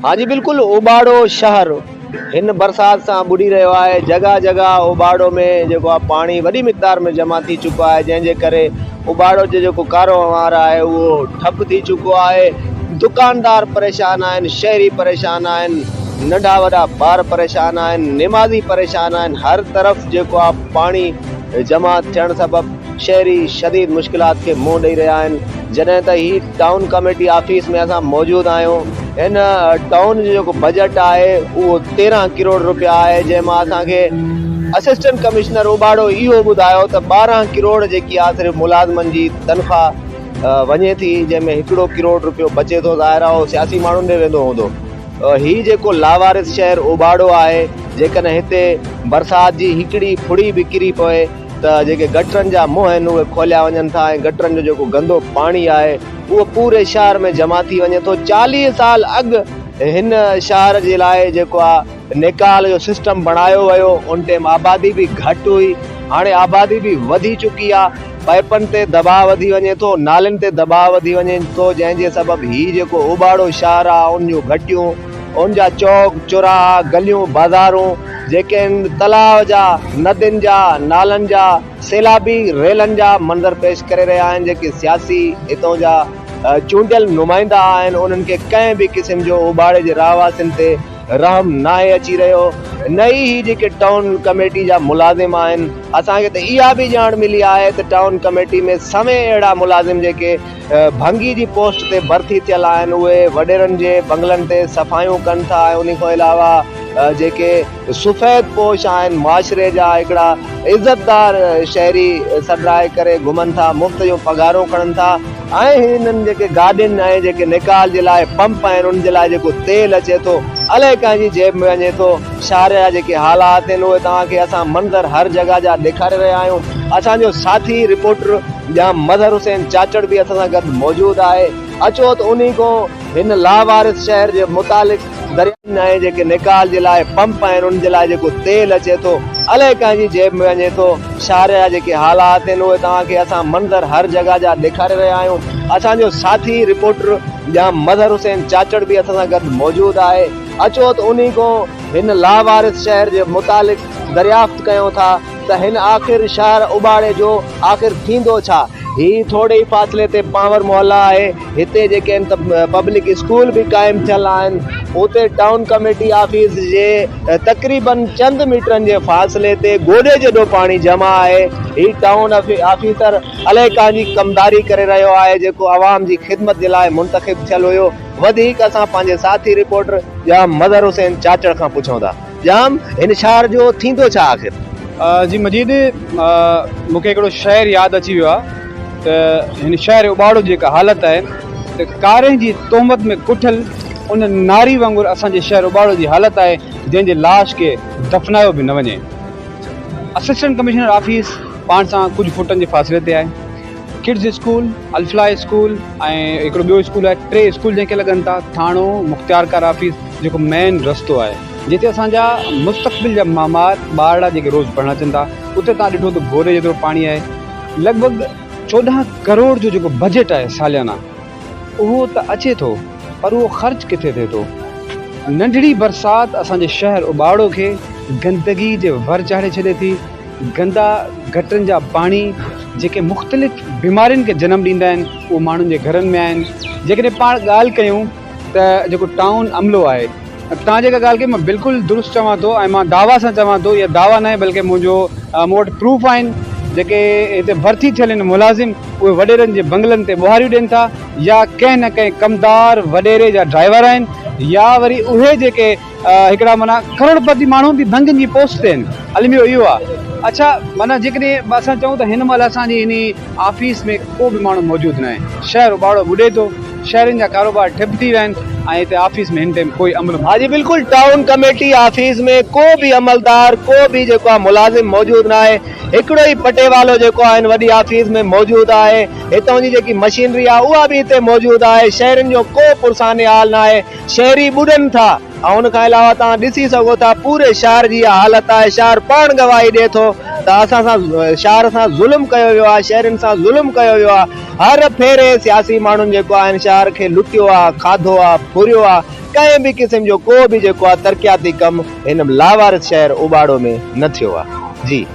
हाँ जी बिल्कुल, उबाड़ो शहर इन बरसात सां बुॾी रहियो आहे। जगह जगह उबाड़ो में जेको आहे पाणी वॾी मिक़दार में जमा थी चुको आहे, जंहिंजे करे उबाड़ो जो जेको कारोबार आहे उहो ठप थी चुको आहे। दुकानदार परेशान आहिनि, शहरी परेशान आहिनि, नंढा वॾा ॿार परेशान आहिनि, निमाज़ी परेशान आहिनि। हर तरफ़ जेको आहे पाणी जमा थियण सबबि शहरी शदीद मुश्किलात खे मुंहुं ॾेई रहिया आहिनि। जॾहिं त ही टाउन कमेटी ऑफिस में असां मौजूदु आहियूं। इन टाउन जो जेको बजट आहे उहो 13 करोड़ रुपया आहे, जंहिंमां असांखे असिस्टेंट कमिश्नर उबाड़ो इहो ॿुधायो त 12 करोड़ जेकी आहे सिर्फ़ु मुलाज़िमनि जी तनख़्वाह वञे थी, जंहिंमें 1 करोड़ रुपयो बचे थो। ज़ाहिर आहे उहो सियासी माण्हुनि ॾे वेंदो हूंदो। ही जेको लावारिस शहर उबाड़ो आहे, जेकॾहिं हिते बरसाति जी हिकिड़ी फुड़ी बि किरी पए त जेके गटरनि जा मुंहं आहिनि उहे खोलिया वञनि था ऐं गटरनि जो जेको गंदो पाणी आहे उहो पूरे शहर में जमा थी वञे थो। 40 साल अॻु हिन शहर जे लाइ जेको आहे निकाल जो सिस्टम बणायो वियो, उन टाइम आबादी बि घटि हुई, हाणे आबादी बि वधी चुकी आहे। पाइपनि ते दबाव वधी वञे थो, नालनि ते दबाव वधी वञे थो, जंहिंजे सबबि ही जेको उबाड़ो शहर आहे उन जूं घटियूं, उन जा चौक चौराहा, गलियूं बाज़ारूं जेके आहिनि, तलाव जा, नदियुनि जा, नालनि जा, सैलाबी रेलनि जा मंज़र पेश करे रहिया आहिनि। जेके सियासी हितां जा चूंडियल नुमाइंदा आहिनि, उन्हनि खे कंहिं बि क़िस्म जो उबाड़े जे रहवासियुनि ते रहम नाहे अची रहियो। नई ही जेके टाउन कमेटी जा मुलाज़िम आहिनि, असांखे त इहा बि ॼाण मिली आहे त टाउन कमेटी में समें अहिड़ा मुलाज़िम जेके भंगी जी पोस्ट ते भर्ती थियल आहिनि, उहे वॾेरनि जे बंगलनि ते सफ़ाइयूं कनि था ऐं उन खां अलावा जेके सफ़ेद पोश आहिनि, माशरे जा हिकिड़ा इज़तदार शहरी सॾाए करे घुमनि था, मुफ़्त जूं पघारूं खणनि था ऐं हिननि जेके गाॾियुनि ऐं जेके निकाल जे लाइ पंप आहिनि उन जे लाइ जेको तेल अचे थो अलाए कंहिंजी जेब में वञे थो। शहर जा जेके हालात आहिनि उहे तव्हांखे असां मंज़र हर जगह जा ॾेखारे रहिया आहियूं। असांजो साथी रिपोर्टर या मज़हर हुसैन चाचड़ बि असां सां गॾु मौजूदु आहे। अचो त उन्ही खां हिन लावारिस शहर जे मुतालिक़ दरियानि ऐं जेके निकाल जे लाइ पंप आहिनि उन जे लाइ जेको तेल अचे थो अलाए कंहिंजी जेब में वञे थो। शहर जा जेके हालात आहिनि उहे तव्हांखे असां मंज़र हर जगह जा ॾेखारे रहिया आहियूं। असांजो साथी रिपोर्टर या मज़हर हुसैन चाचड़ बि असां सां गॾु मौजूदु आहे। अचो त उन्ही खां हिन लावारिस शहर जे मुतालिक़ दरियाफ़्त कयूं था त हिन आख़िर शहर उबाड़े जो आख़िर थींदो छा। ही थोरे ई फ़ासिले ते पावर मोहल्ला आहे, हिते जेके आहिनि त पब्लिक स्कूल बि क़ाइमु थियल आहिनि। उते टाउन कमेटी ऑफिस जे तक़रीबन चंद मीटरनि जे फ़ासिले ते गोॾे जेॾो पाणी जमा आहे। ही टाउन ऑफिसर अलाए कंहिंजी कमदारी करे रहियो आहे, जेको आवाम जी ख़िदमत जे लाइ मुंतख़िब थियल हुयो। वधीक असां पंहिंजे साथी रिपोर्टर या मज़हर हुसैन चाचड़ खां पुछूं था, जाम हिन शहर जो थींदो छा आख़िर। जी मजीद, मूंखे हिकिड़ो शहर यादि अची वियो आहे त हिन शहर उबाड़ो जेका हालति आहे त कारे जी तोहमत में कुठल उन नारी वांगुरु असांजे शहर उबाड़ो जी हालति आहे, जंहिंजे लाश खे दफ़नायो बि न वञे। असिस्टेंट कमिश्नर ऑफिस पाण सां कुझु फुटनि जे फ़ासिले ते आहे। किड्स स्कूल, अल्फला स्कूल ऐं हिकिड़ो ॿियो स्कूल आहे, 3 स्कूल जंहिंखे लॻनि था। थाणो मुख़्तियारकार ऑफिस जेको मेन रस्तो आहे, जिते असांजा मुस्तक़बिल जा मामार ॿार जेके रोज़ पढ़णु अचनि था, उते तव्हां ॾिठो त गोरे जेतिरो पाणी आहे। लॻभॻि 14 करोड़ जो जेको बजट आहे सालियाना, उहो त अचे थो पर उहो ख़र्च किथे थिए थो। नंढड़ी बरसाति असांजे शहर उबाड़ो खे गंदगी जे वर चाढ़े छॾे थी। गंदा गटरनि जा पाणी जेके मुख़्तलिफ़ बीमारियुनि खे जनम ॾींदा आहिनि, उहो माण्हुनि जे घरनि में आहिनि। जेकॾहिं पाण ॻाल्हि कयूं त जेको टाउन अमलो आहे, तव्हां जेका ॻाल्हि कई मां बिल्कुलु दुरुस्त चवां थो ऐं मां दावा सां चवां थो, इहा दावा न आहे बल्कि मूं वटि प्रूफ आहिनि। जेके हिते भर्ती थियल आहिनि मुलाज़िम, उहे वॾेरनि जे बंगलनि ते ॿुहारियूं ॾियनि था, या कंहिं न कंहिं कमदार वॾेरे जा ड्राइवर आहिनि, या वरी उहे जेके हिकिड़ा माना करोड़पति माण्हू बि भंगनि जी पोस्ट ते आहिनि। अलमियो इहो आहे। अच्छा, माना जेकॾहिं असां चऊं त हिन महिल असांजी इन ऑफिस में को बि माण्हू मौजूदु न आहे। शहर उबाड़ो ॿुॾे थो, शहरनि जा कारोबार ठप थी विया आहिनि ऐं हिते ऑफिस में हिन टाइम कोई अमल। हाँ जी बिल्कुल, टाउन कमेटी ऑफिस में को भी अमलदार, को भी जेको आहे मुलाज़िम मौजूदु न आहे। हिकिड़ो ई पटे वालो जेको आहे वॾी ऑफिस में मौजूदु आहे। हितां जी जेकी मशीनरी आहे उहा बि हिते मौजूदु आहे। शहरनि जो को पुरसाने हाल न आहे, शहरी ॿुॾनि था। ऐं उन खां अलावा तव्हां ॾिसी सघो था पूरे शहर जी हालत आहे। शहर पाण गवाही ॾिए थो त असां सां शहर सां ज़ुल्म कयो वियो आहे, शहरनि सां ज़ुल्म कयो वियो आहे। हर फेरे सियासी माण्हुनि जेको आहिनि शहर खे लुटियो आहे, खाधो आहे, फुरियो आहे। कंहिं बि क़िस्म जो को बि जेको आहे तरक़ियाती कमु हिन लावारिस शहर उबाड़ो में न थियो आहे। जी।